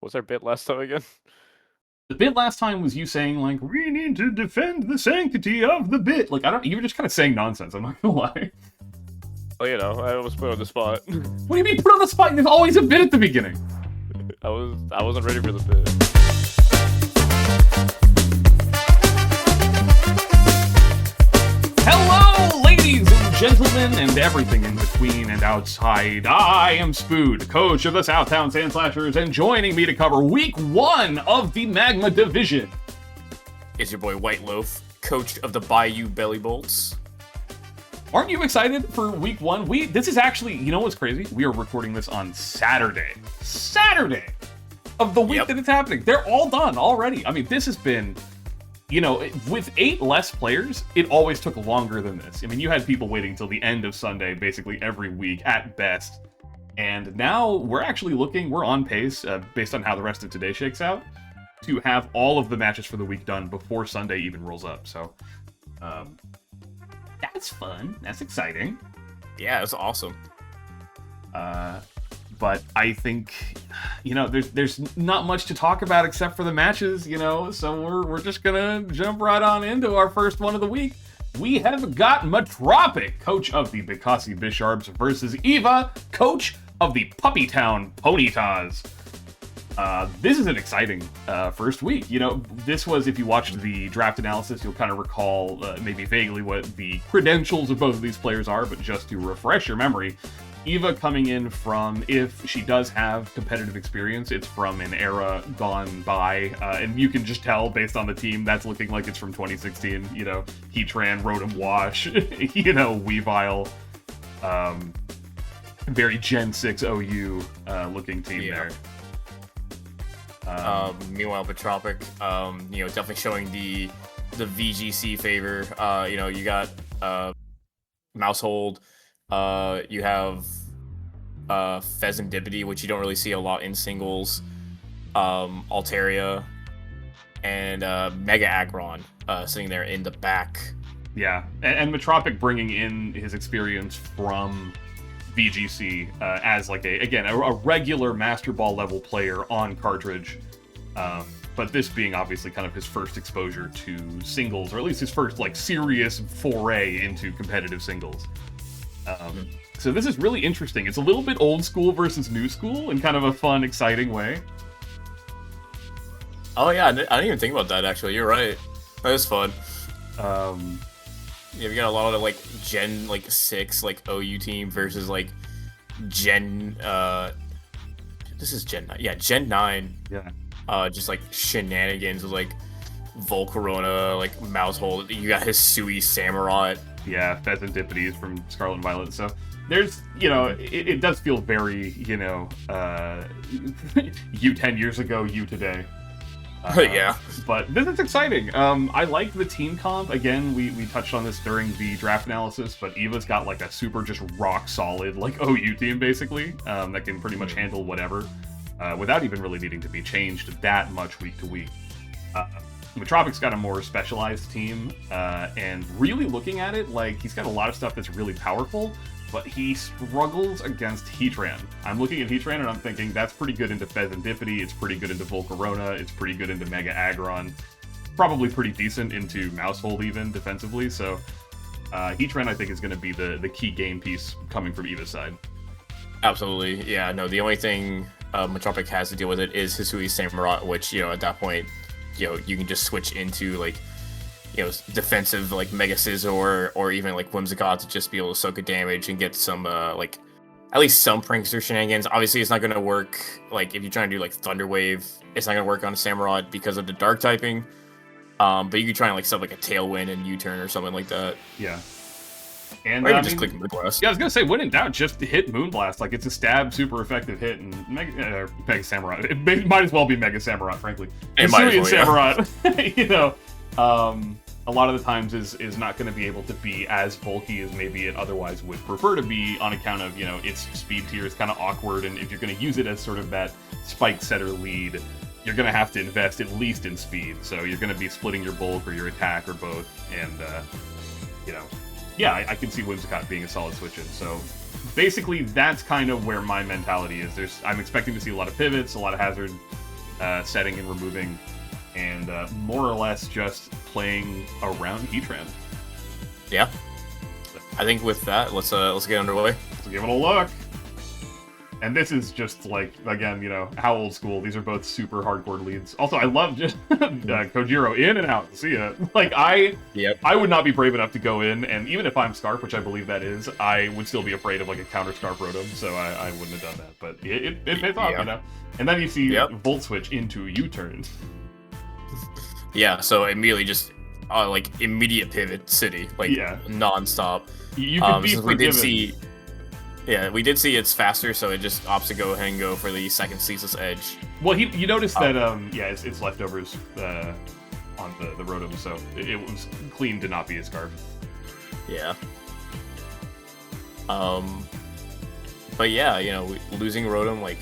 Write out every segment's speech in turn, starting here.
What's our bit last time again? The bit last time was you saying, like, we need to defend the sanctity of the bit. Like, you were just kind of saying nonsense, I'm not gonna lie. Oh, I was put on the spot. What do you mean put on the spot? There's always a bit at the beginning. I wasn't ready for the bit. Hello, ladies and gentlemen, and everything in between and outside. I am Spood, coach of the Southtown Sandslashers, and joining me to cover Week 1 of the Magma Division is your boy White Loaf, coach of the Bayou Belly Bolts. Aren't you excited for Week 1? This is actually, you know what's crazy? We are recording this on Saturday of the week that it's happening. They're all done already. I mean, this has been, you know, with 8 less players, it always took longer than this. I mean, you had people waiting till the end of Sunday, basically every week at best. And now we're actually we're on pace, based on how the rest of today shakes out, to have all of the matches for the week done before Sunday even rolls up. So, that's fun. That's exciting. Yeah, it's awesome. But I think, you know, there's not much to talk about except for the matches, you know, so we're just gonna jump right on into our first one of the week. We have got Milotics, coach of the Bekasi Bisharps, versus Eevee, coach of the Puppytown Ponytas. This is an exciting first week. You know, this was, if you watched the draft analysis, you'll kind of recall maybe vaguely what the credentials of both of these players are, but just to refresh your memory, Eevee coming in from, if she does have competitive experience, it's from an era gone by, and you can just tell based on the team, that's looking like it's from 2016, you know, Heerlen, Rotom Wash, you know, Weavile, very Gen 6 OU looking team there. Meanwhile, Milotics, you know, definitely showing the VGC favor. You know, you got Mousehold, you have Pheasantipity, which you don't really see a lot in singles, Altaria, and Mega Aggron sitting there in the back. Yeah, and Milotics bringing in his experience from VGC as like a regular Master Ball level player on cartridge, but this being obviously kind of his first exposure to singles, or at least his first like serious foray into competitive singles. So this is really interesting. It's a little bit old school versus new school in kind of a fun, exciting way. Oh yeah, I didn't even think about that actually. You're right. That was fun. Yeah, we got a lot of like Gen 6 like OU team versus like Gen this is Gen 9. Yeah, Gen 9. Yeah. Just like shenanigans with like Volcarona, like Mousehold. You got Hisui Samurott. Yeah, Pheasantipity is from Scarlet and Violet. So there's, you know, it does feel very, you know, you 10 years ago, you today. Yeah. But this is exciting. I like the team comp. Again, we touched on this during the draft analysis, but Eevee's got like a super just rock solid like OU team basically, that can pretty much handle whatever, without even really needing to be changed that much week to week. Milotics got a more specialized team, and really looking at it, like, he's got a lot of stuff that's really powerful, but he struggles against Heerlen. I'm looking at Heerlen and I'm thinking that's pretty good into Pheasantipity, it's pretty good into Volcarona, it's pretty good into Mega Aggron, probably pretty decent into Mousehold even defensively, so Heerlen I think is going to be the key game piece coming from Eevee's side. Absolutely, yeah. No, the only thing Milotics has to deal with it is Hisui Samurott, which, you know, at that point, you know, you can just switch into like, you know, defensive like Mega Scizor or even like Whimsicott to just be able to soak a damage and get some like at least some prankster shenanigans. Obviously, it's not going to work like if you're trying to do like Thunder Wave. It's not going to work on Samurott because of the dark typing. But you could try and like set like a Tailwind and U-turn or something like that. Yeah. And or you just click Moonblast. Yeah, I was gonna say, when in doubt, just hit Moonblast. Like, it's a stab, super effective hit, and Mega Samurott. It might as well be Mega Samurott, frankly. It might as well, Samurott, you know, a lot of the times is not going to be able to be as bulky as maybe it otherwise would prefer to be on account of, you know, its speed tier is kind of awkward, and if you're going to use it as sort of that spike setter lead, you're going to have to invest at least in speed. So you're going to be splitting your bulk or your attack or both, and, you know, yeah, I can see Whimsicott being a solid switch in. So basically, that's kind of where my mentality is. I'm expecting to see a lot of pivots, a lot of hazard setting and removing, and more or less just playing around Heatran. Yeah. I think with that, let's get underway. Let's give it a look. And this is just like, again, you know, how old school. These are both super hardcore leads. Also, I love just Kojiro in and out. See ya. Like, I would not be brave enough to go in, and even if I'm Scarf, which I believe that is, I would still be afraid of like a counter Scarf Rotom, so I wouldn't have done that. But it pays off, you know. And then you see Volt Switch into U-turn. Yeah, so immediately just like immediate pivot city, like non-stop. You could be we did see it's faster, so it just opts to go ahead and go for the second Ceaseless Edge. Well, you noticed that it's leftovers on the Rotom, so it was clean to not be a Scarf. Yeah. But yeah, you know, losing Rotom like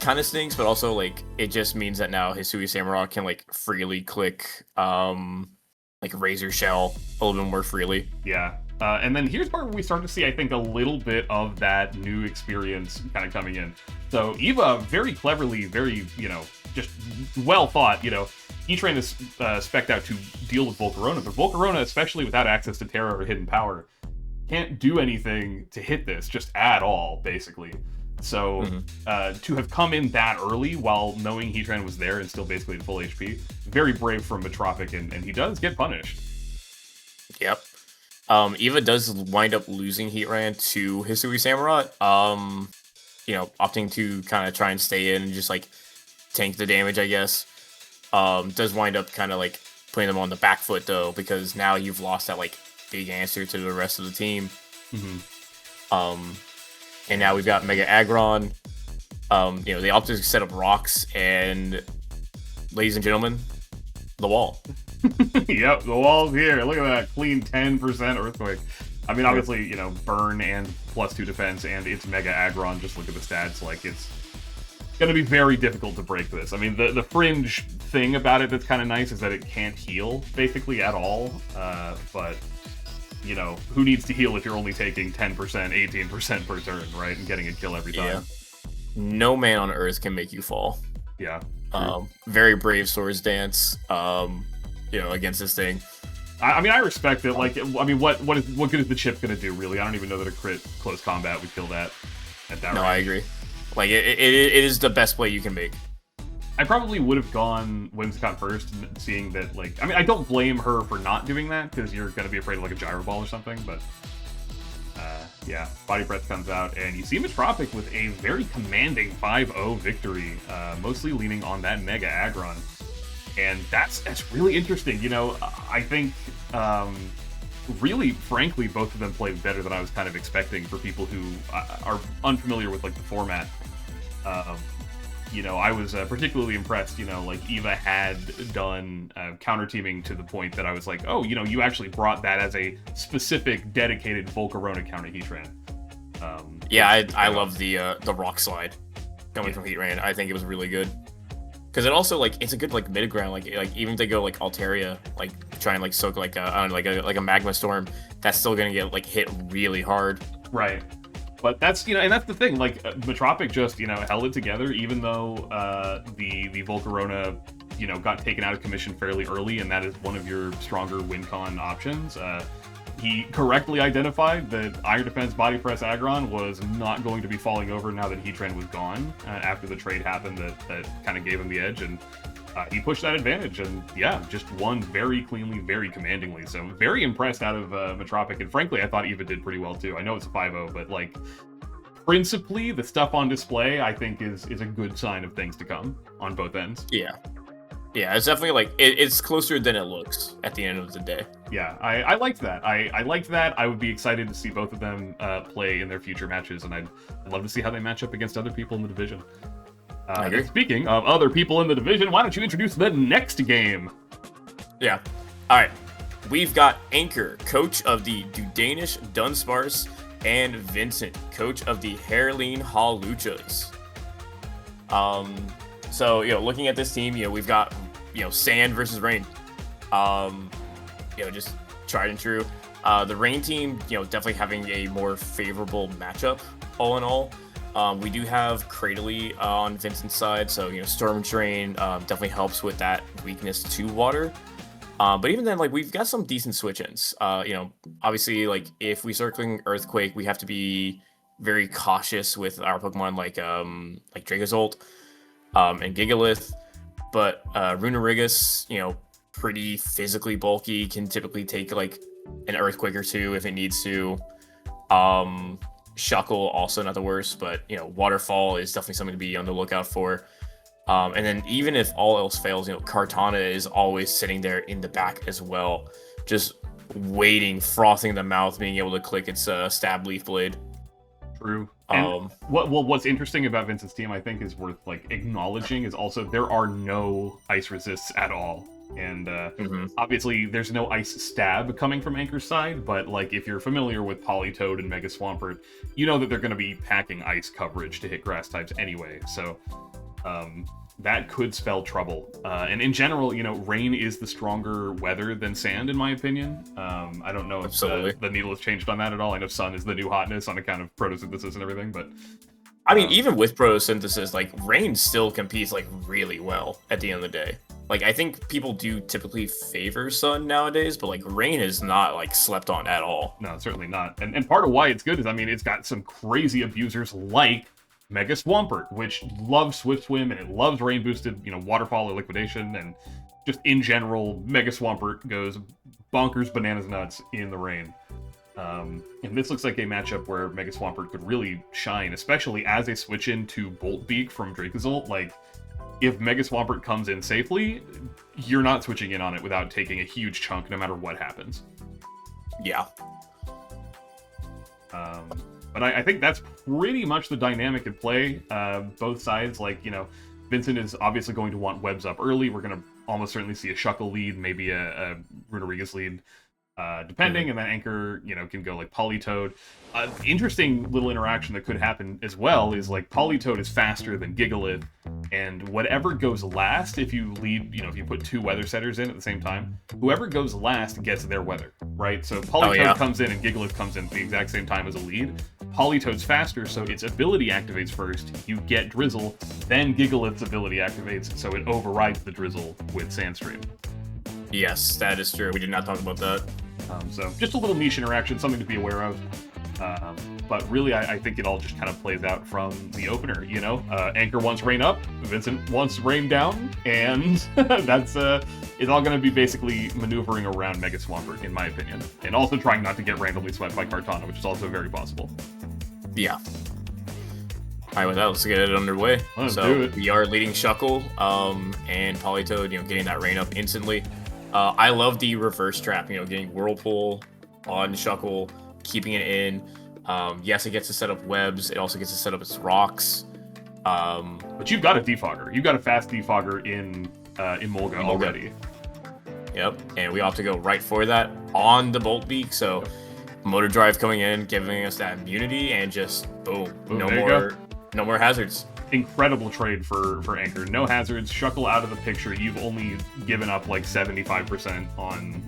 kind of stinks, but also like it just means that now Hisui Samurott can like freely click like Razor Shell a little bit more freely. Yeah. And then here's where we start to see, I think, a little bit of that new experience kind of coming in. So Eevee, very cleverly, very, you know, just well thought, you know, Heatran is spec'd out to deal with Volcarona, but Volcarona, especially without access to Terra or Hidden Power, can't do anything to hit this, just at all, basically. So to have come in that early while knowing Heatran was there and still basically at full HP, very brave from Metropic, and he does get punished. Yep. Eevee does wind up losing Heatran to Hisui Samurott, you know, opting to kind of try and stay in and just, like, tank the damage, I guess. Does wind up kind of, like, putting them on the back foot, though, because now you've lost that, like, big answer to the rest of the team. And now we've got Mega Aggron. You know, they opted to set up rocks, and, ladies and gentlemen, the wall. Yep, the wall's here. Look at that clean 10% Earthquake. I mean, obviously, you know, burn and +2 defense, and it's Mega Aggron. Just look at the stats. Like, it's going to be very difficult to break this. I mean, the fringe thing about it that's kind of nice is that it can't heal, basically, at all. But, you know, who needs to heal if you're only taking 10%, 18% per turn, right? And getting a kill every time. Yeah. No man on Earth can make you fall. Yeah. Very brave Swords Dance. You know, against this thing. I mean, I respect it. Like, I mean, what good is the chip gonna do, really? I don't even know that a crit close combat would kill that at that No, range. I agree. Like, it is the best play you can make. I probably would have gone Whimsicott first, seeing that, like, I mean, I don't blame her for not doing that, because you're gonna be afraid of, like, a Gyro Ball or something, but, yeah, Body Breath comes out, and you see Metropic with a very commanding 5-0 victory, mostly leaning on that Mega Aggron. And that's really interesting. You know, I think, really, frankly, both of them played better than I was kind of expecting for people who are unfamiliar with, like, the format. You know, I was particularly impressed, you know, like, Eevee had done counter-teaming to the point that I was like, oh, you know, you actually brought that as a specific, dedicated Volcarona counter Heatran. Yeah, I love the rock slide coming from Heatran. I think it was really good. Because it also, like, it's a good, like, mid ground. Like even if they go, like, Altaria, like, try and, like, soak, like, I don't know, like a Magma Storm, that's still gonna get, like, hit really hard. Right. But that's, you know, and that's the thing. Like, Metropic just, you know, held it together, even though the Volcarona, you know, got taken out of commission fairly early, and that is one of your stronger win con options. He correctly identified that Iron Defense Body Press Aggron was not going to be falling over now that Heatran was gone after the trade happened that kind of gave him the edge, and he pushed that advantage, and yeah, just won very cleanly, very commandingly. So very impressed out of Metropic, and frankly, I thought Eevee did pretty well too. I know it's a 5-0, but like, principally, the stuff on display, I think is a good sign of things to come on both ends. Yeah, it's definitely, like, it's closer than it looks at the end of the day. Yeah, I liked that. I liked that. I would be excited to see both of them play in their future matches, and I'd love to see how they match up against other people in the division. I agree. Speaking of other people in the division, why don't you introduce the next game? Yeah. All right. We've got Anchor, coach of the DuDanishDunsparce, and Vincent, coach of the Heerlen Hawluchas. So, you know, looking at this team, you know, we've got, you know, Sand versus Rain. You know, just tried and true. The Rain team, you know, definitely having a more favorable matchup, all in all. We do have Cradily on Vincent's side, so Storm Drain definitely helps with that weakness to water. But even then, like, we've got some decent switch-ins. Obviously, like, if we circling Earthquake, we have to be very cautious with our Pokemon like Dracozolt and Gigalith. But Runerigus, pretty physically bulky, can typically take like an Earthquake or two if it needs to. Shuckle also not the worst, but Waterfall is definitely something to be on the lookout for. And then even if all else fails, Kartana is always sitting there in the back as well, just waiting, frothing in the mouth, being able to click its stab leaf blade. True. And what's interesting about Vincent's team, I think, is worth like acknowledging is also there are no ice resists at all. And obviously there's no ice stab coming from Anchor's side, but like if you're familiar with Politoed and Mega Swampert, you know that they're going to be packing ice coverage to hit grass types anyway. So that could spell trouble. And in general, rain is the stronger weather than sand, in my opinion. I don't know if the needle has changed on that at all. I know sun is the new hotness on account of photosynthesis and everything, but... I mean, even with photosynthesis, like, rain still competes, like, really well at the end of the day. Like, I think people do typically favor sun nowadays, but, like, rain is not, like, slept on at all. No, certainly not. And part of why it's good is, I mean, it's got some crazy abusers like Mega Swampert, which loves Swift Swim, and it loves rain-boosted, Waterfall or Liquidation, and just in general, Mega Swampert goes bonkers bananas nuts in the rain. And this looks like a matchup where Mega Swampert could really shine, especially as a switch into Bolt Beak from Dracozolt. Like, if Mega Swampert comes in safely, you're not switching in on it without taking a huge chunk, no matter what happens. Yeah. But I think that's pretty much the dynamic at play. Both sides, like, Vincent is obviously going to want webs up early. We're going to almost certainly see a Shuckle lead, maybe a Runerigus lead. Depending, and then Anchor, can go like Politoed. Interesting little interaction that could happen as well is like Politoed is faster than Gigalith, and whatever goes last, if you lead, if you put two weather setters in at the same time, whoever goes last gets their weather, right? So Politoed comes in and Gigalith comes in at the exact same time as a lead. Politoed's faster, so its ability activates first. You get Drizzle, then Gigalith's ability activates, so it overrides the Drizzle with Sandstream. Yes, that is true. We did not talk about that. So just a little niche interaction, something to be aware of. But really, I think it all just kind of plays out from the opener, Anchor wants rain up, Vincent wants rain down, and that's it's all going to be basically maneuvering around Mega Swampert, in my opinion. And also trying not to get randomly swept by Kartana, which is also very possible. Yeah. Alright, with that, let's get it underway. Let's do it. We are leading Shuckle, and Politoed, getting that rain up instantly. I love the reverse trap, getting Whirlpool on Shuckle, keeping it in. Yes, it gets to set up webs. It also gets to set up its rocks. But you've got a defogger. You've got a fast defogger in Mulga already. Yep, and we have to go right for that on the Bolt Beak. So Motor Drive coming in, giving us that immunity, and just boom, no more hazards. Incredible trade for Anchor. No hazards, Shuckle out of the picture. You've only given up like 75% on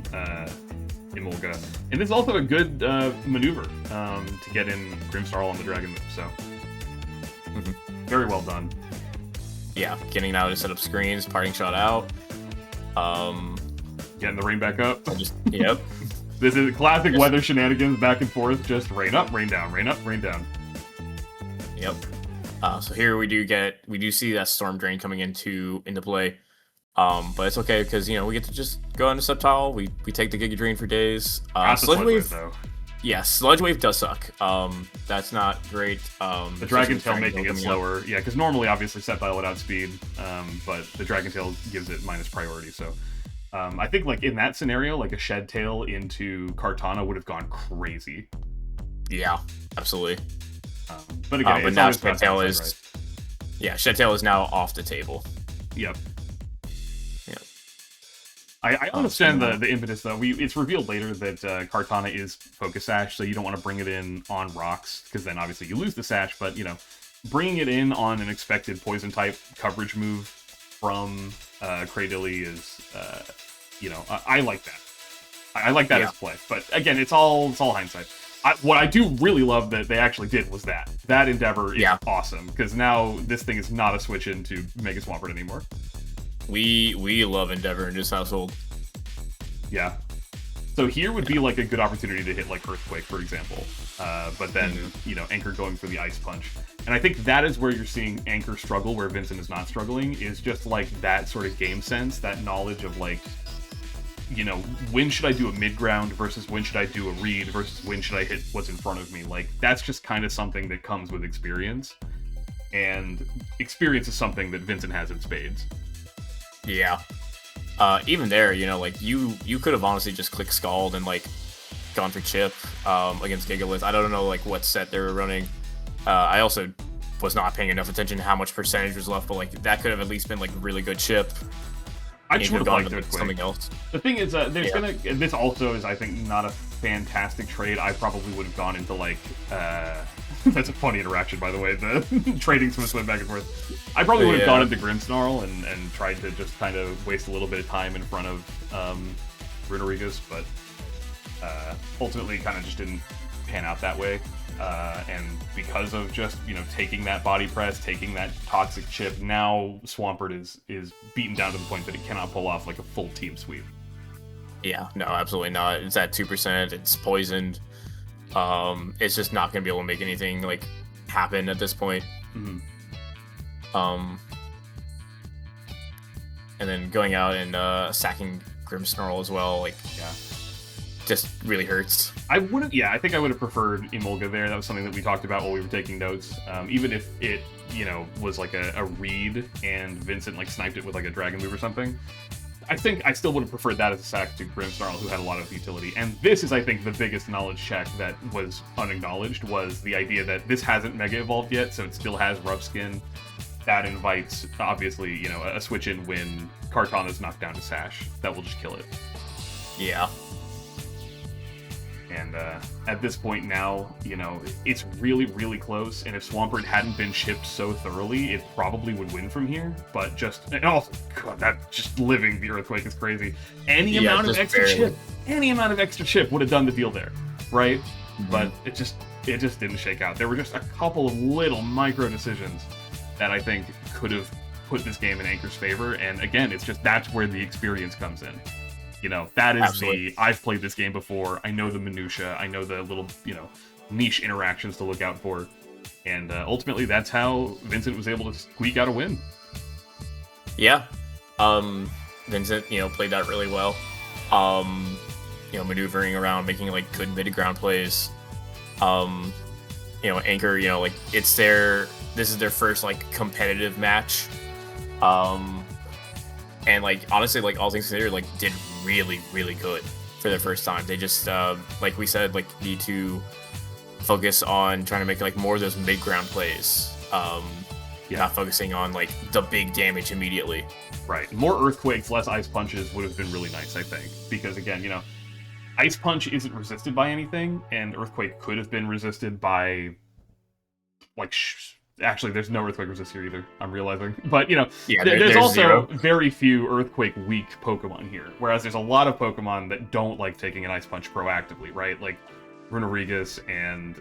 Emolga. And this is also a good maneuver to get in Grimsnarl on the Dragon move, so very well done. Yeah, getting out to set up screens, parting shot out. Getting the rain back up. Yep. This is classic weather shenanigans, back and forth, just rain up, rain down, rain up, rain down. Yep. So here we do see that Storm Drain coming into play. But it's okay because we get to just go into Sceptile. We take the Giga Drain for days. Sludge Wave though. Yeah, Sludge Wave does suck. That's not great. The Dragon Tail making it slower. Yeah, because normally obviously Sceptile would outspeed, but the Dragon Tail gives it minus priority. So I think like in that scenario, like a Shed Tail into Kartana would have gone crazy. Yeah, absolutely. But again, but now Shed Tail is right. Yeah, Shed Tail is now off the table. Yep. I understand the impetus, though. It's revealed later that Kartana is Focus Sash, so you don't want to bring it in on rocks, because then obviously you lose the Sash, but, bringing it in on an expected Poison-type coverage move from Cradily is, I like that. I like that as play. But, again, it's all hindsight. what I do really love that they actually did was that endeavor is awesome, because now this thing is not a switch into Mega Swampert anymore. We love Endeavor in this household. Yeah. So here would be like a good opportunity to hit like Earthquake, for example. But then, you know, Anchor going for the Ice Punch. And I think that is where you're seeing Anchor struggle, where Vincent is not struggling, is just like that sort of game sense, that knowledge of like, you know, when should I do a mid-ground versus when should I do a read versus when should I hit what's in front of me. Like, that's just kind of something that comes with experience. And experience is something that Vincent has in spades. Yeah. Even there, you know, like, you could have honestly just clicked Scald and, like, gone for Chip against Gigalith. I don't know, like, what set they were running. I also was not paying enough attention to how much percentage was left, but, like, that could have at least been, like, a really good Chip. I just would have liked it something else. The thing is, this also is, I think, not a fantastic trade. I probably would have gone into, like, that's a funny interaction, by the way, the trading swim back and forth. I probably would have gone into Grimmsnarl and tried to just kind of waste a little bit of time in front of Runerigus, but ultimately kind of just didn't pan out that way. And because of just, you know, taking that body press, taking that toxic chip, now Swampert is beaten down to the point that it cannot pull off like a full team sweep. Yeah, no, absolutely not. It's at 2%, it's poisoned. It's just not going to be able to make anything, like, happen at this point. Mm-hmm. And then going out and sacking Grimmsnarl as well, like, just really hurts. I think I would have preferred Emolga there. That was something that we talked about while we were taking notes. Even if it, you know, was like a read and Vincent, like, sniped it with, like, a Dragon Move or something, I think I still would have preferred that as a sack to Grimmsnarl, who had a lot of utility. And this is, I think, the biggest knowledge check that was unacknowledged, was the idea that this hasn't Mega Evolved yet, so it still has Rough Skin. That invites, obviously, you know, a switch in when Kartana's knocked down to Sash. That will just kill it. Yeah. And at this point now, you know, it's really, really close. And if Swampert hadn't been shipped so thoroughly, it probably would win from here. But just, and also, God, that just living the Earthquake is crazy. Any amount of extra chip would have done the deal there, right? Mm-hmm. But it just didn't shake out. There were just a couple of little micro decisions that I think could have put this game in Anchor's favor. And again, it's just, that's where the experience comes in. You know, that is Absolutely. I've played this game before, I know the minutia, I know the little, you know, niche interactions to look out for, and ultimately that's how Vincent was able to squeak out a win. Yeah. Vincent, you know, played that really well. You know, maneuvering around, making, like, good mid-ground plays. You know, Anchor, you know, like, this is their first, like, competitive match. And, like, honestly, like, all things considered, like, did really, really good for their first time. They just, like we said, like, need to focus on trying to make, like, more of those mid-ground plays. Not focusing on, like, the big damage immediately. Right. More Earthquakes, less Ice Punches would have been really nice, I think. Because, again, you know, Ice Punch isn't resisted by anything, and Earthquake could have been resisted by, like, actually, there's no Earthquake resist here either, I'm realizing. But, you know, there's also zero. Very few Earthquake-weak Pokemon here. Whereas there's a lot of Pokemon that don't like taking an Ice Punch proactively, right? Like Runerigus and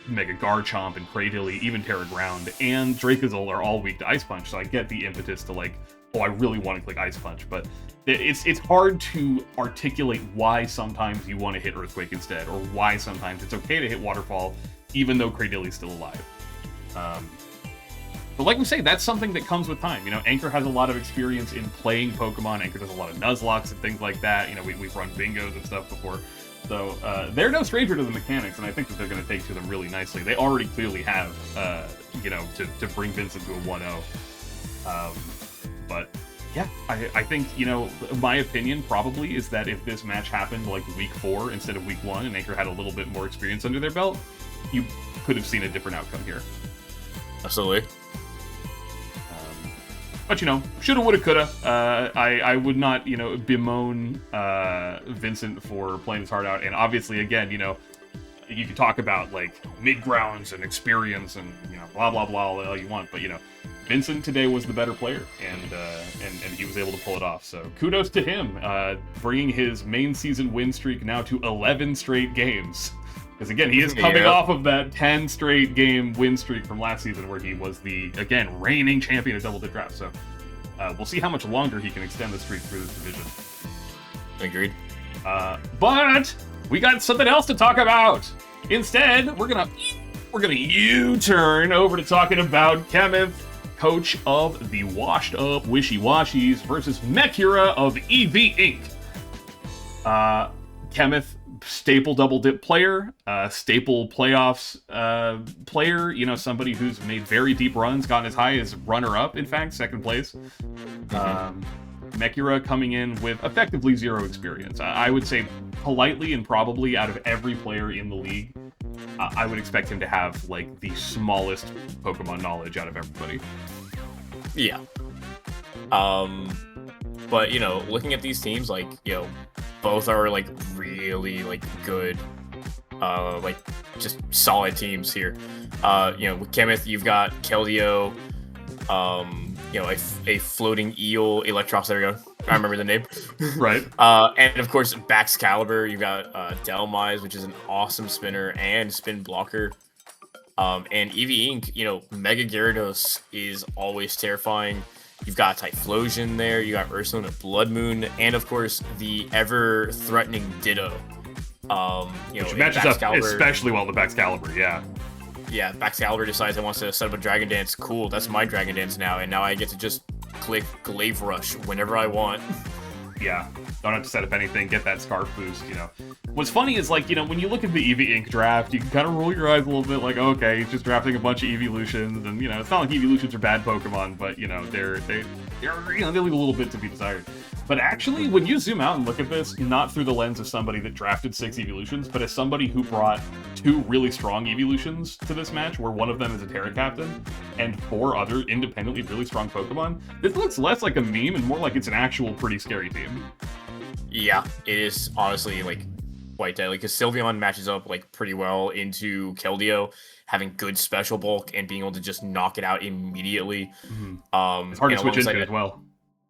Mega Garchomp and Cradily, even Terra Ground, and Dracozolt are all weak to Ice Punch, so I get the impetus to, like, oh, I really want to click Ice Punch. But it's hard to articulate why sometimes you want to hit Earthquake instead, or why sometimes it's okay to hit Waterfall, even though Cradily's still alive. But like we say, that's something that comes with time. You know, Anchor has a lot of experience in playing Pokemon. Anchor does a lot of Nuzlocks and things like that. You know, we've run bingos and stuff before. So they're no stranger to the mechanics, and I think that they're going to take to them really nicely. They already clearly have, you know, to bring Vincent to a 1-0. But yeah, I think, you know, my opinion probably is that if this match happened like week 4 instead of week 1, and Anchor had a little bit more experience under their belt, you could have seen a different outcome here. Absolutely. But, you know, shoulda, woulda, coulda. I would not, you know, bemoan Vincent for playing his heart out. And obviously, again, you know, you can talk about, like, mid-grounds and experience and, you know, blah, blah, blah, all you want. But, you know, Vincent today was the better player, and he was able to pull it off. So kudos to him, bringing his main season win streak now to 11 straight games. Because again, he is coming off of that 10 straight game win streak from last season where he was the, again, reigning champion of Double Dip Draft. So we'll see how much longer he can extend the streak through this division. Agreed. But we got something else to talk about. Instead, we're gonna U-turn over to talking about Kenneth, coach of the washed up Wishiwashis versus Mekura of Eevee Inc. Kenneth, staple double dip player, staple playoffs player, you know, somebody who's made very deep runs, gotten as high as runner-up, in fact, second place. Mekura coming in with effectively zero experience. I would say politely and probably out of every player in the league, I would expect him to have, like, the smallest Pokemon knowledge out of everybody. Yeah. But, you know, looking at these teams, like, you know, both are, like, really, like, good, like, just solid teams here. You know, with Kenneth, you've got Keldeo, you know, a floating eel, Electros, there we go. I remember the name. Right. And, of course, Baxcalibur, you've got Delmise, which is an awesome spinner and spin blocker. And Eevee Inc., you know, Mega Gyarados is always terrifying. You've got Typhlosion there, you got Ursaluna Blood Moon, and of course the ever-threatening Ditto. You know, which matches up especially well with Baxcalibur, yeah. Yeah, Baxcalibur decides he wants to set up a Dragon Dance. Cool, that's my Dragon Dance now, and now I get to just click Glaive Rush whenever I want. Yeah, don't have to set up anything, get that Scarf boost, you know. What's funny is, like, you know, when you look at the Eevee Inc. draft, you can kind of roll your eyes a little bit, like, okay, he's just drafting a bunch of Eeveelutions, and, you know, it's not like Eeveelutions are bad Pokemon, but, you know, they're you know, they leave a little bit to be desired. But actually, when you zoom out and look at this, not through the lens of somebody that drafted 6 Eeveelutions, but as somebody who brought 2 really strong Eeveelutions to this match, where one of them is a Terra Captain, and 4 other independently really strong Pokemon, this looks less like a meme and more like it's an actual pretty scary team. Yeah, it is honestly, like, quite deadly, because Sylveon matches up, like, pretty well into Keldeo, having good special bulk and being able to just knock it out immediately. Mm-hmm. It's hard to switch into as well.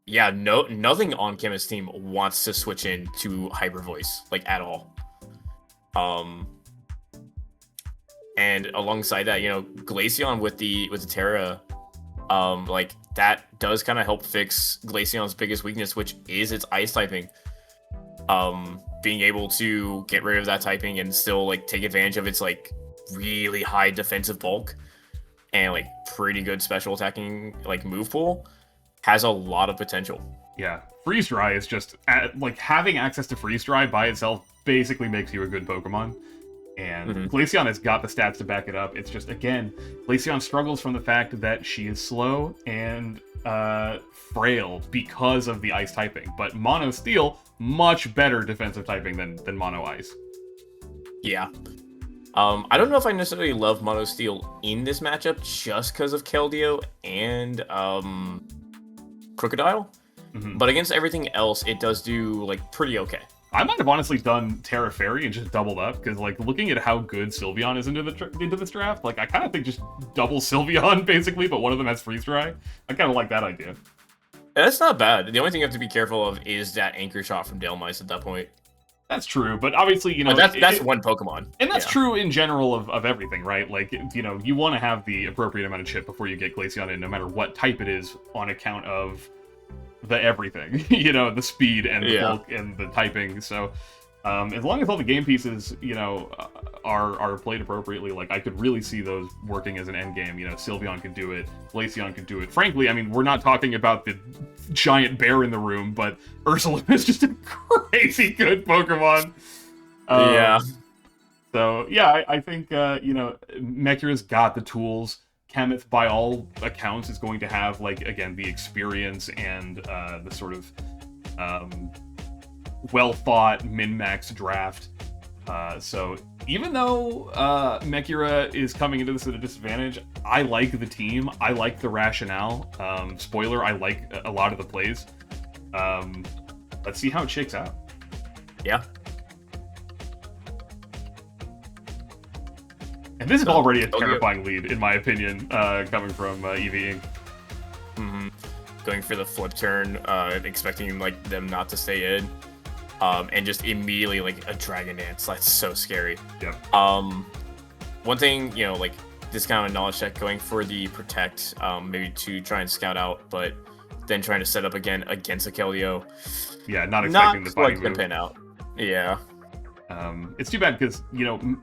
Yeah, nothing on Kenneth's team wants to switch in to Hyper Voice, like, at all. And alongside that, you know, Glaceon with the Terra, like, that does kind of help fix Glaceon's biggest weakness, which is its ice typing. Being able to get rid of that typing and still, like, take advantage of its, like, really high defensive bulk and, like, pretty good special attacking, like, move pool has a lot of potential. Yeah, Freeze Dry is just, like, having access to Freeze Dry by itself basically makes you a good Pokemon. And Glaceon has got the stats to back it up. It's just, again, Glaceon struggles from the fact that she is slow and frail because of the ice typing. But Mono Steel, much better defensive typing than Mono Ice. Yeah. I don't know if I necessarily love Mono Steel in this matchup just because of Keldeo and Crocodile. But against everything else, it does do, like, pretty okay. I might have honestly done Terra Fairy and just doubled up, because, like, looking at how good Sylveon is into this draft, like, I kind of think just double Sylveon, basically, but one of them has Freeze Dry. I kind of like that idea. That's not bad. The only thing you have to be careful of is that Anchor Shot from Delmise at that point. That's true, but obviously, you know... That's one Pokemon. And that's true in general of everything, right? Like, you know, you want to have the appropriate amount of chip before you get Glaceon in, no matter what type it is, on account of the everything. You know, the speed and the bulk and the typing, so... as long as all the game pieces, you know, are played appropriately, like, I could really see those working as an end game. You know, Sylveon could do it, Glaceon could do it. Frankly, I mean, we're not talking about the giant bear in the room, but Ursaluna is just a crazy good Pokemon. Yeah. So, yeah, I think, you know, Mekura's got the tools. Kenneth, by all accounts, is going to have, like, again, the experience and the sort of... well-thought min-max draft. So even though Mekura is coming into this at a disadvantage, I like the team. I like the rationale. Spoiler, I like a lot of the plays. Let's see how it shakes out. Yeah. And this is already a terrifying lead, in my opinion, coming from Eevee Inc. Going for the flip turn, expecting, like, them not to stay in. and just immediately like a Dragon Dance. That's so scary. Yep. One thing, you know, like this kind of knowledge check going for the Protect, maybe to try and scout out, but then trying to set up again against a Keldeo. Yeah, not expecting the body move. move. Pin out. Yeah. It's too bad because, you know,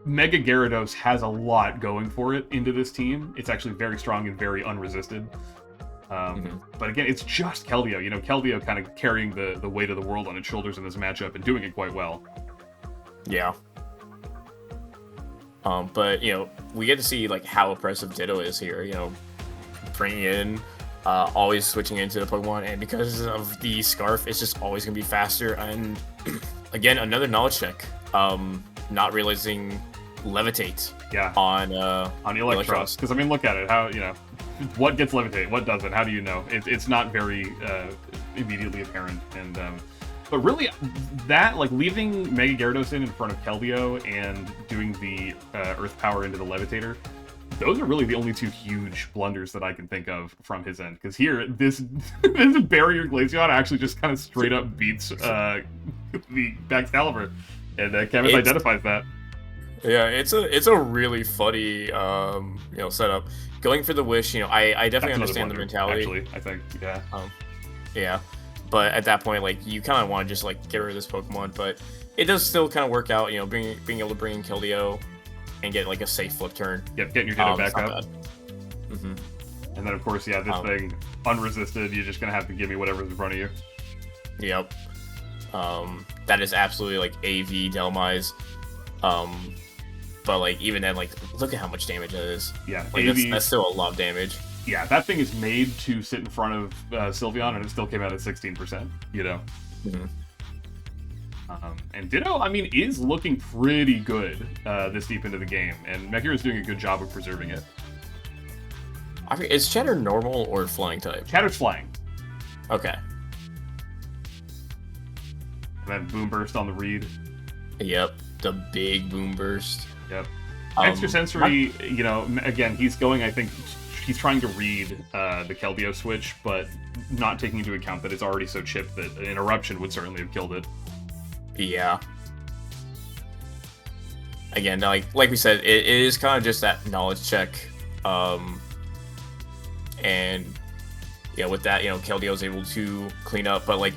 Mega Gyarados has a lot going for it into this team. It's actually very strong and very unresisted. But again, it's just Keldeo. You know, Keldeo kind of carrying the weight of the world on its shoulders in this matchup and doing it quite well. Yeah. But, you know, we get to see, like, how oppressive Ditto is here, you know, bringing in, always switching into the Pokemon, and because of the Scarf, it's just always going to be faster, and, again, another knowledge check, not realizing Levitate on Electros. Because, I mean, look at it, how, you know, what gets Levitate, what doesn't, how do you know? It's not very immediately apparent, and, but really, that, like, leaving Mega Gyarados in front of Keldeo and doing the Earth Power into the Levitator, those are really the only two huge blunders that I can think of from his end. Because here, this Barrier Glaceon actually just kind of straight up beats the Baxcalibur, and Kevin identifies that. Yeah, it's a really funny you know, setup. Going for the Wish, you know, I definitely understand the mentality. Actually, I think, yeah. Yeah. But at that point, like, you kind of want to just, like, get rid of this Pokemon. But it does still kind of work out, you know, being able to bring in Keldeo and get, like, a safe flip turn. Yep, getting your Ditto back up. Mm-hmm. And then, of course, yeah, this thing, unresisted, you're just going to have to give me whatever's in front of you. Yep. That is absolutely, like, AV Delmise. But, like, even then, like, look at how much damage that is. Yeah, like, that's still a lot of damage. Yeah, that thing is made to sit in front of Sylveon, and it still came out at 16%, you know? Mm-hmm. And Ditto, I mean, is looking pretty good this deep into the game, and Mechir is doing a good job of preserving it. I mean, is Chatter normal or flying type? Chatter's flying. Okay. And then Boom Burst on the read. Yep, the big Boom Burst. Yep. Extrasensory, you know, again, he's going, I think, he's trying to read the Keldeo switch, but not taking into account that it's already so chipped that an Eruption would certainly have killed it. Yeah. Again, like we said, it is kind of just that knowledge check. And yeah, with that, you know, Keldeo's able to clean up, but like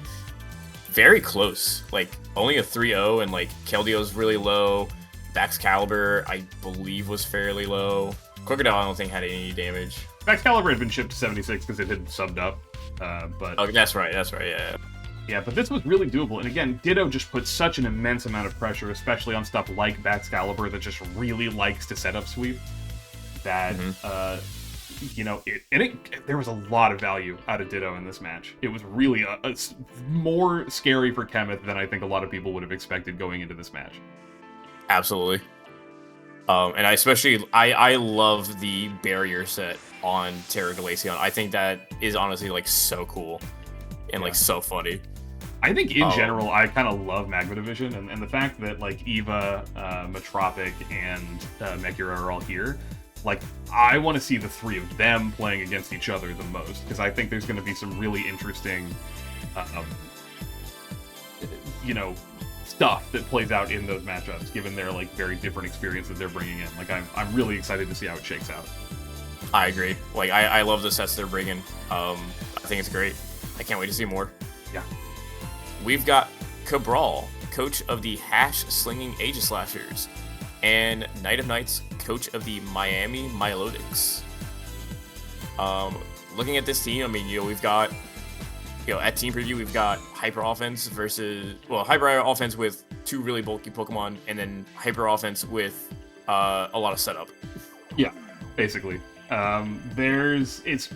very close. Like only a 3-0, and like Keldeo's really low. Baxcalibur, I believe, was fairly low. Crocodile, I don't think had any damage. Baxcalibur had been shipped to 76 because it had subbed up, but... Oh, that's right, yeah. Yeah, but this was really doable, and again, Ditto just put such an immense amount of pressure, especially on stuff like Baxcalibur that just really likes to set up sweep, that, you know, there was a lot of value out of Ditto in this match. It was really more scary for Kemeth than I think a lot of people would have expected going into this match. Absolutely. And I love the barrier set on Terra Glaceon. I think that is honestly like so cool and like so funny. I think in general, I kind of love Magma Division, and the fact that like Eevee, Metropic, and Mechir are all here. Like, I want to see the three of them playing against each other the most, because I think there's going to be some really interesting, you know, stuff that plays out in those matchups, given their like very different experience that they're bringing in. Like, I'm really excited to see how it shakes out. I agree. Like, I love the sets they're bringing. I think it's great. I can't wait to see more. Yeah. We've got Cabral, coach of the Slinging Aegislashers, and Night of Nights, coach of the Miami Milotics. Looking at this team, I mean, you know, we've got, you know, at Team Preview, we've got Hyper Offense versus, well, Hyper Offense with two really bulky Pokemon, and then Hyper Offense with a lot of setup. Yeah, basically. It's,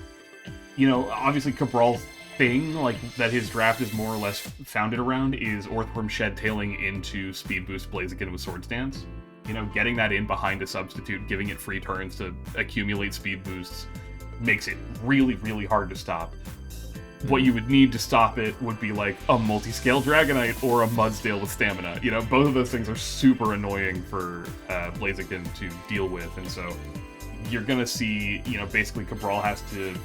you know, obviously Cabral's thing, like, that his draft is more or less founded around is Orthworm Shed tailing into Speed Boost Blaziken with Swords Dance. You know, getting that in behind a substitute, giving it free turns to accumulate speed boosts, makes it really, really hard to stop. What you would need to stop it would be like a multi-scale Dragonite or a Mudsdale with stamina. You know, both of those things are super annoying for Blaziken to deal with, and so you're gonna see, you know, basically Cabral has to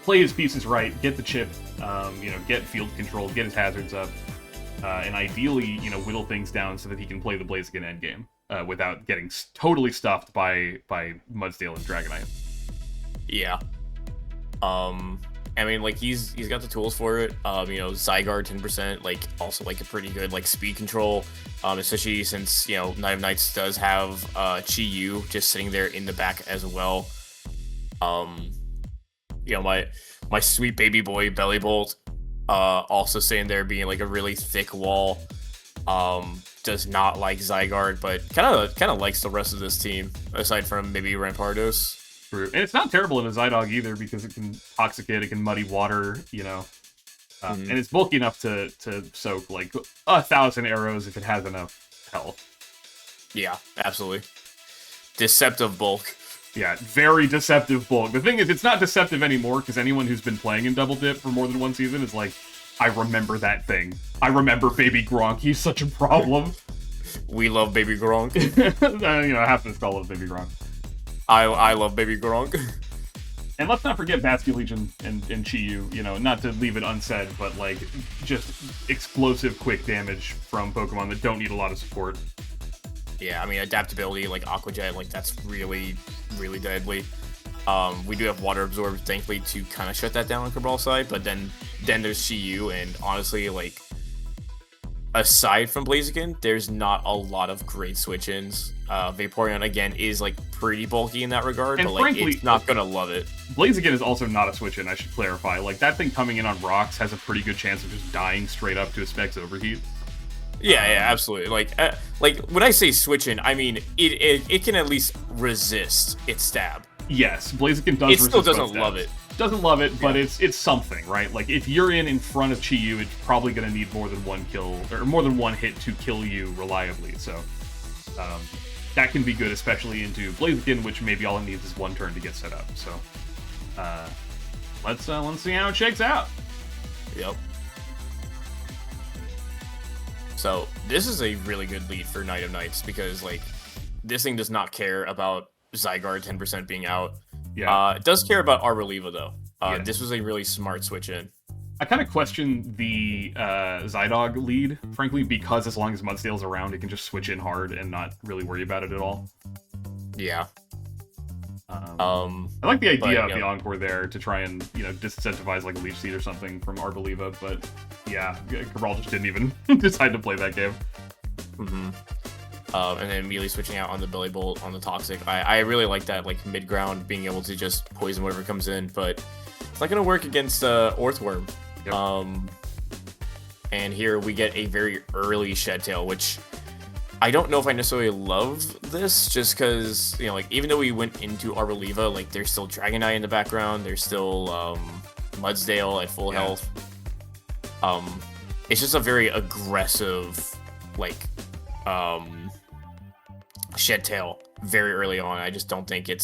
play his pieces right, get the chip, you know, get field control, get his hazards up, and ideally, you know, whittle things down so that he can play the Blaziken endgame without getting totally stuffed by Mudsdale and Dragonite. Yeah. I mean, like, he's got the tools for it. You know, Zygarde 10%, like, also, like, a pretty good, like, speed control. Especially since, you know, Night of Nights does have Chi-Yu just sitting there in the back as well. You know, my sweet baby boy Bellybolt also sitting there being, like, a really thick wall. Does not like Zygarde, but kind of likes the rest of this team, aside from maybe Rampardos. True. And it's not terrible in a Zydog either, because it can Toxicate, it can muddy water, you know. And it's bulky enough to soak, like, 1,000 arrows if it has enough health. Yeah, absolutely. Deceptive bulk. Yeah, very deceptive bulk. The thing is, it's not deceptive anymore, because anyone who's been playing in Double Dip for more than one season is like, I remember that thing. I remember Baby Gronk. He's such a problem. We love Baby Gronk. You know, half the spell loves Baby Gronk. I love Baby Gronk. And let's not forget Basculegion and Chi-Yu, you know, not to leave it unsaid, but, like, just explosive quick damage from Pokemon that don't need a lot of support. Yeah, I mean, adaptability, like Aqua Jet, like, that's really, really deadly. We do have Water Absorb, thankfully, to kind of shut that down on Cabral's side, but then there's Chi-Yu, and honestly, like, aside from Blaziken, there's not a lot of great switch-ins. Vaporeon, again, is, like, pretty bulky in that regard, and but, like, frankly, it's not gonna love it. Blaziken is also not a switch-in, I should clarify. Like, that thing coming in on rocks has a pretty good chance of just dying straight up to a Specs Overheat. Yeah, absolutely. Like when I say switch-in, I mean, it can at least resist its stab. Yes, Blaziken does. It still doesn't love it. Doesn't love it, but it's something, right? Like, if you're in front of Chi-Yu, it's probably going to need more than one kill, or more than one hit to kill you reliably, so that can be good, especially into Blaziken, which maybe all it needs is one turn to get set up, so let's see how it shakes out. Yep. So, this is a really good lead for Night of Nights, because, like, this thing does not care about Zygarde 10% being out. Yeah. It does care about Arboliva, though. Yeah. This was a really smart switch-in. I kind of question the Zydog lead, frankly, because as long as Mudsdale's around, it can just switch in hard and not really worry about it at all. Yeah. I like the idea of but, the Encore there to try and, you know, disincentivize like a Leech Seed or something from Arboliva, but yeah, Cabral just didn't even decide to play that game. And then immediately switching out on the Belly Bolt on the Toxic. I really like that, like, mid-ground, being able to just poison whatever comes in, but it's not going to work against Orthworm. Yep. And here we get a very early Shed Tail, which I don't know if I necessarily love this, just because, you know, like, even though we went into Arboliva, like, there's still Dragonite in the background, there's still Mudsdale at full health. It's just a very aggressive, like, Shed Tail very early on. I just don't think it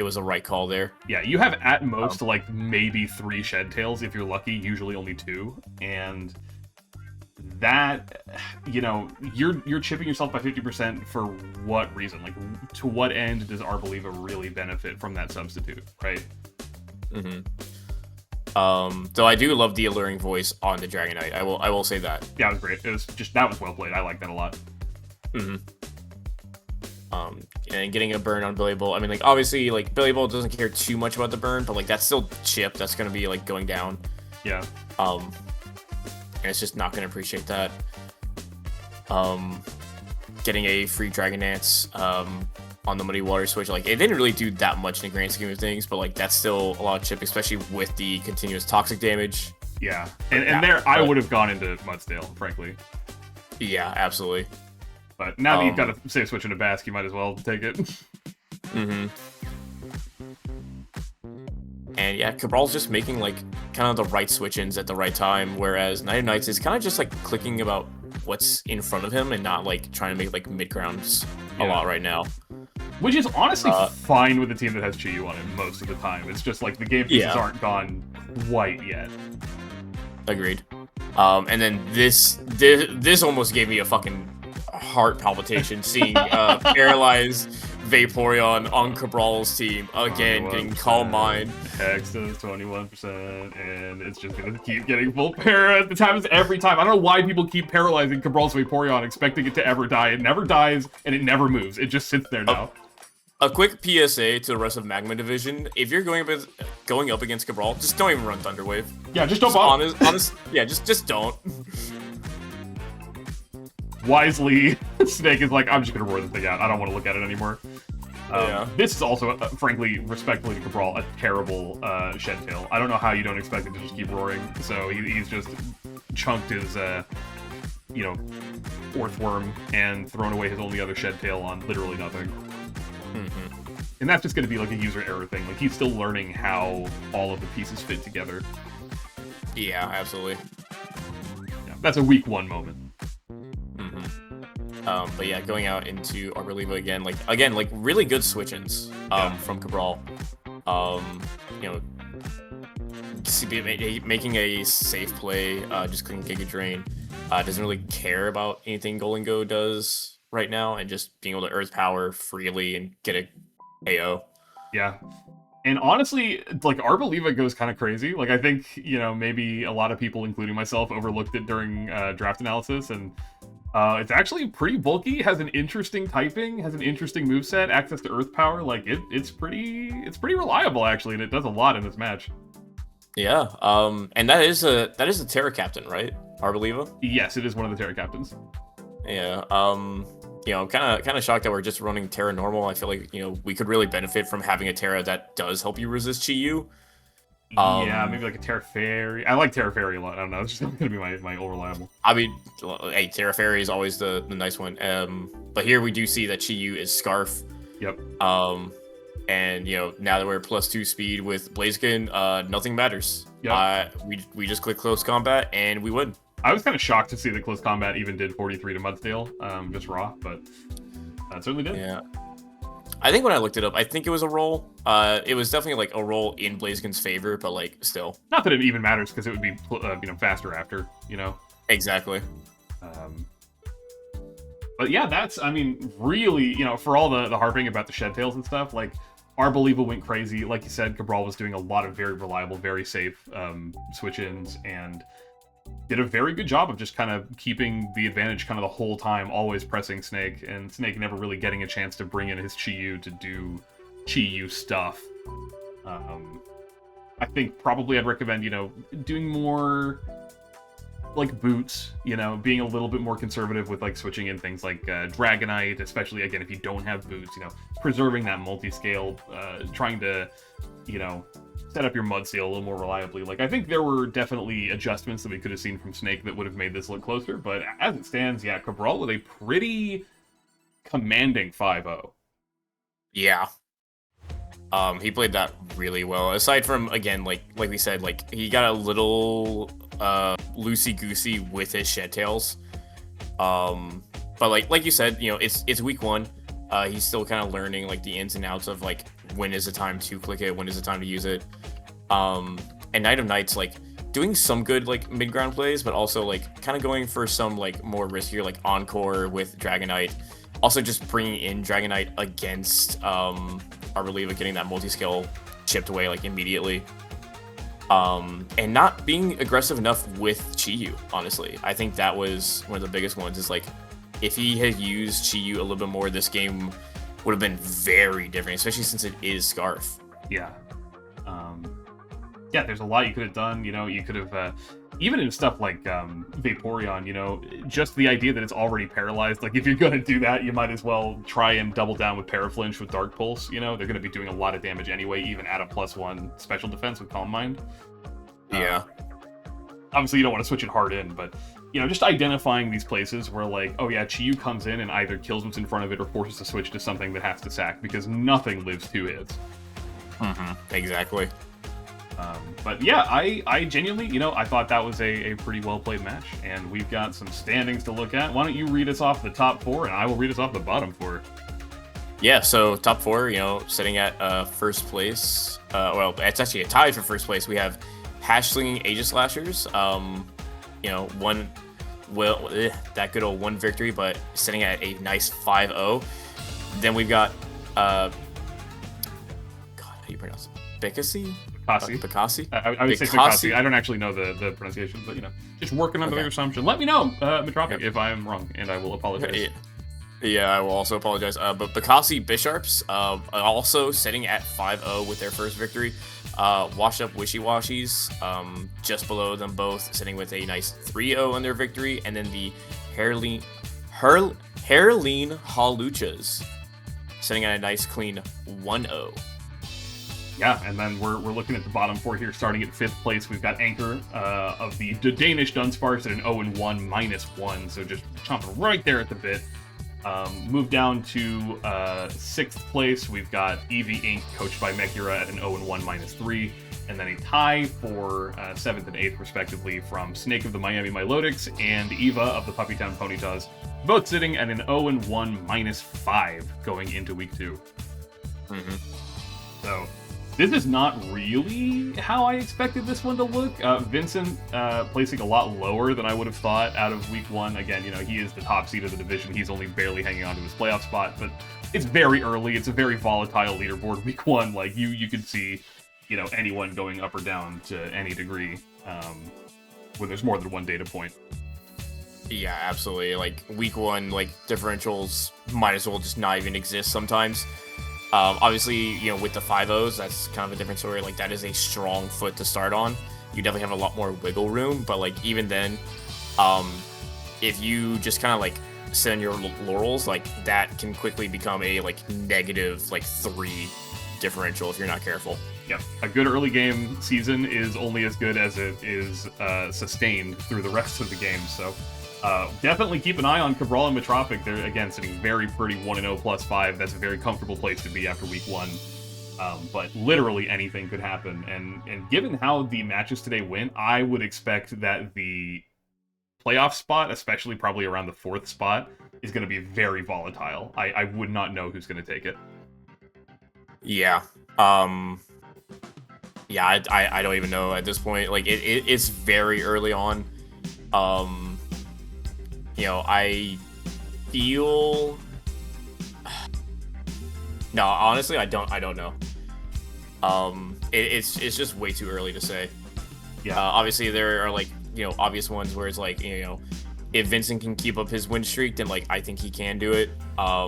was a right call there. Yeah, you have at most like maybe 3 Shed Tails if you're lucky, usually only 2, and that, you know, you're chipping yourself by 50% for what reason? Like, to what end does Arboliva really benefit from that substitute, right? Though I do love the alluring voice on the Dragonite. I will say that. Yeah, it was great. It was just, that was well played. I like that a lot. And getting a burn on Billy Bolt. I mean, like, obviously, like, Billy Bolt doesn't care too much about the burn, but, like, that's still chip. That's going to be, like, going down. Yeah. And it's just not going to appreciate that. Getting a free Dragon Dance on the Muddy Water switch, like, it didn't really do that much in the grand scheme of things, but, like, that's still a lot of chip, especially with the continuous toxic damage. Yeah. And there, I would have gone into Mudsdale, frankly. Yeah, absolutely. But now that you've got a safe switch into Bask, you might as well take it. And yeah, Cabral's just making, like, kind of the right switch-ins at the right time, whereas Night of Nights is kind of just, like, clicking about what's in front of him and not, like, trying to make, like, mid-grounds a lot right now. Which is honestly fine with a team that has Chi-Yu on it most of the time. It's just, like, the game pieces aren't gone quite yet. Agreed. And then this almost gave me a fucking heart palpitation seeing Paralyze Vaporeon on Cabral's team. Again, getting Calm Mind. Hex does 21%, and it's just gonna keep getting full para. This happens every time. I don't know why people keep paralyzing Cabral's Vaporeon, expecting it to ever die. It never dies, and it never moves. It just sits there now. A quick PSA to the rest of Magma Division: if you're going up against Cabral, just don't even run Thunder Wave. Yeah, just don't bother. Yeah, just don't. Wisely, Snake is like, I'm just gonna roar this thing out. I don't want to look at it anymore. Yeah. This is also, frankly, respectfully to Cabral, a terrible Shed Tail. I don't know how you don't expect it to just keep roaring. So he's just chunked his, Orthworm and thrown away his only other Shed Tail on literally nothing. And that's just going to be like a user error thing. Like, he's still learning how all of the pieces fit together. Yeah, absolutely. Yeah, that's a week 1 moment. But yeah, going out into Arboliva again, like really good switch-ins from Cabral. Making a safe play, just clicking Giga Drain. Doesn't really care about anything Golingo does right now, and just being able to Earth Power freely and get a KO. Yeah. And honestly, like, Arboliva goes kind of crazy. Like, I think, maybe a lot of people, including myself, overlooked it during draft analysis, and it's actually pretty bulky, has an interesting typing, has an interesting moveset, access to Earth Power. Like, it's pretty reliable, actually, and it does a lot in this match. Yeah, and that is a Terra Captain, right? Arboliva? Yes, it is one of the Terra Captains. Yeah, kind of shocked that we're just running Terra normal. I feel like, we could really benefit from having a Terra that does help you resist Chi-Yu. Yeah, maybe like a Terra Fairy. I like Terra Fairy a lot. I don't know, it's just going to be my old reliable. I mean, hey, Terra Fairy is always the nice one. But here we do see that Chi-Yu is Scarf. Yep. And, now that we're +2 speed with Blaziken, nothing matters. Yep. We just click Close Combat, and we win. I was kind of shocked to see that Close Combat even did 43 to Mudsdale, just raw, but it certainly did. Yeah. I think when I looked it up, I think it was a roll. It was definitely like a roll in Blaziken's favor, but like still. Not that it even matters, because it would be faster after, Exactly. But yeah, that's, really, for all the harping about the Shed Tails and stuff, like, Arboliva went crazy. Like you said, Cabral was doing a lot of very reliable, very safe switch-ins, and did a very good job of just kind of keeping the advantage kind of the whole time, always pressing Snake, and Snake never really getting a chance to bring in his Chi-Yu to do Chi-Yu stuff. I think probably I'd recommend, doing more, like, boots, being a little bit more conservative with, like, switching in things like Dragonite, especially, again, if you don't have boots, preserving that multi-scale, trying to, set up your Mudseal a little more reliably. Like, I think there were definitely adjustments that we could have seen from Snake that would have made this look closer, but as it stands, yeah, Cabral with a pretty commanding 5-0. Yeah. He played that really well. Aside from, again, like we said, like, he got a little loosey-goosey with his Shed Tails. But like you said, it's week 1. He's still kind of learning, like, the ins and outs of, like, when is the time to click it, when is the time to use it. And Night of Nights, like, doing some good, like, mid-ground plays, but also, like, kind of going for some, like, more riskier, like, Encore with Dragonite. Also just bringing in Dragonite against Arboliva, getting that multi-scale chipped away, like, immediately. And not being aggressive enough with Chi-Yu, honestly. I think that was one of the biggest ones, is, like, if he had used Chi-Yu a little bit more, this game would have been very different, especially since it is Scarf. Yeah. Yeah, there's a lot you could have done. You could have, even in stuff like Vaporeon, just the idea that it's already paralyzed. Like, if you're going to do that, you might as well try and double down with Paraflinch with Dark Pulse. They're going to be doing a lot of damage anyway, even at a +1 special defense with Calm Mind. Yeah. Obviously, you don't want to switch it hard in, but, just identifying these places where, like, oh yeah, Chi-Yu comes in and either kills what's in front of it or forces to switch to something that has to sack, because nothing lives 2 hits. Exactly. But yeah, I genuinely, I thought that was a pretty well-played match, and we've got some standings to look at. Why don't you read us off the top 4, and I will read us off the bottom 4. Yeah, so top 4, sitting at first place. Well, it's actually a tie for first place. We have Slinging Aegislashers. That good old 1 victory, but sitting at a nice 5-0. Then we've got God, how do you pronounce it? Bekasi? Bekasi. Bekasi? I would say Bekasi. I don't actually know the pronunciation, but just working under the assumption. Let me know, Metropic, if I'm wrong, and I will apologize. Yeah, I will also apologize. But Bekasi Bisharps, also sitting at 5-0 with their first victory. Washed up Wishiwashis, just below them both, sitting with a nice 3-0 in their victory, and then the Heerlen Hawluchas, sitting at a nice clean 1-0. Yeah, and then we're looking at the bottom four here, starting at 5th place. We've got Anchor of the DuDanishDunsparce at an 0-1 -1, so just chomping right there at the bit. Move down to 6th place. We've got Eevee Inc., coached by Megura, at an 0-1 -3, and then a tie for 7th and 8th, respectively, from Snake of the Miami Milotics and Eevee of the Puppytown Ponytas, both sitting at an 0-1 -5 going into week 2. So this is not really how I expected this one to look. Vincent placing a lot lower than I would have thought out of week 1. Again, he is the top seed of the division. He's only barely hanging on to his playoff spot, but it's very early. It's a very volatile leaderboard week 1. Like, you could see, anyone going up or down to any degree when there's more than one data point. Yeah, absolutely. Like, week 1, differentials might as well just not even exist sometimes. Obviously, with the 5-0s, that's kind of a different story. Like, that is a strong foot to start on. You definitely have a lot more wiggle room, but, even then, if you just kind of, sit on your laurels, that can quickly become a, negative, 3 differential if you're not careful. Yep. A good early game season is only as good as it is sustained through the rest of the game, so definitely keep an eye on Cabral and Metropic. They're, again, sitting very pretty 1-0 +5. That's a very comfortable place to be after week 1. But literally anything could happen. And given how the matches today went, I would expect that the playoff spot, especially probably around the 4th spot, is going to be very volatile. I would not know who's going to take it. Yeah. Yeah, I don't even know at this point. It's very early on. I feel... No, honestly, I don't know. It's just way too early to say. Yeah. Obviously, there are, obvious ones where it's if Vincent can keep up his win streak, then, I think he can do it. But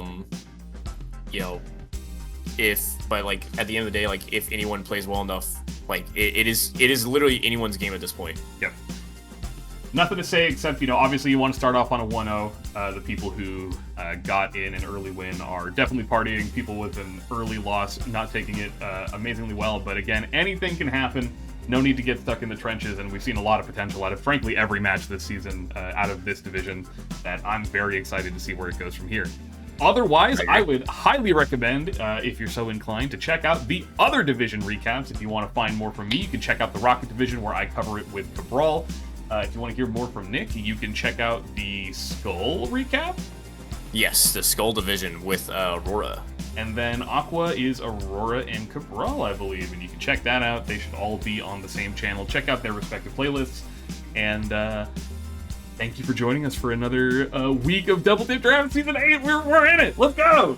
at the end of the day, if anyone plays well enough, it is literally anyone's game at this point. Yep. Nothing to say except, obviously you want to start off on a 1-0. The people who got in an early win are definitely partying. People with an early loss not taking it amazingly well. But again, anything can happen. No need to get stuck in the trenches. And we've seen a lot of potential out of, frankly, every match this season out of this division that I'm very excited to see where it goes from here. Otherwise, I would highly recommend, if you're so inclined, to check out the other division recaps. If you want to find more from me, you can check out the Rocket division where I cover it with Cabral. If you want to hear more from Nick, you can check out the Skull recap. Yes, the Skull division with Aurora. And then Aqua is Aurora and Cabral, I believe. And you can check that out. They should all be on the same channel. Check out their respective playlists. And thank you for joining us for another week of Double Dip Draft Season 8. We're in it. Let's go!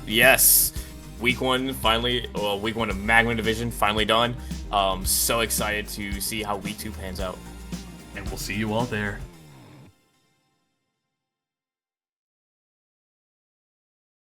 Yes. Week 1 finally, week 1 of Magma division finally done. So excited to see how week 2 pans out. And we'll see you all there.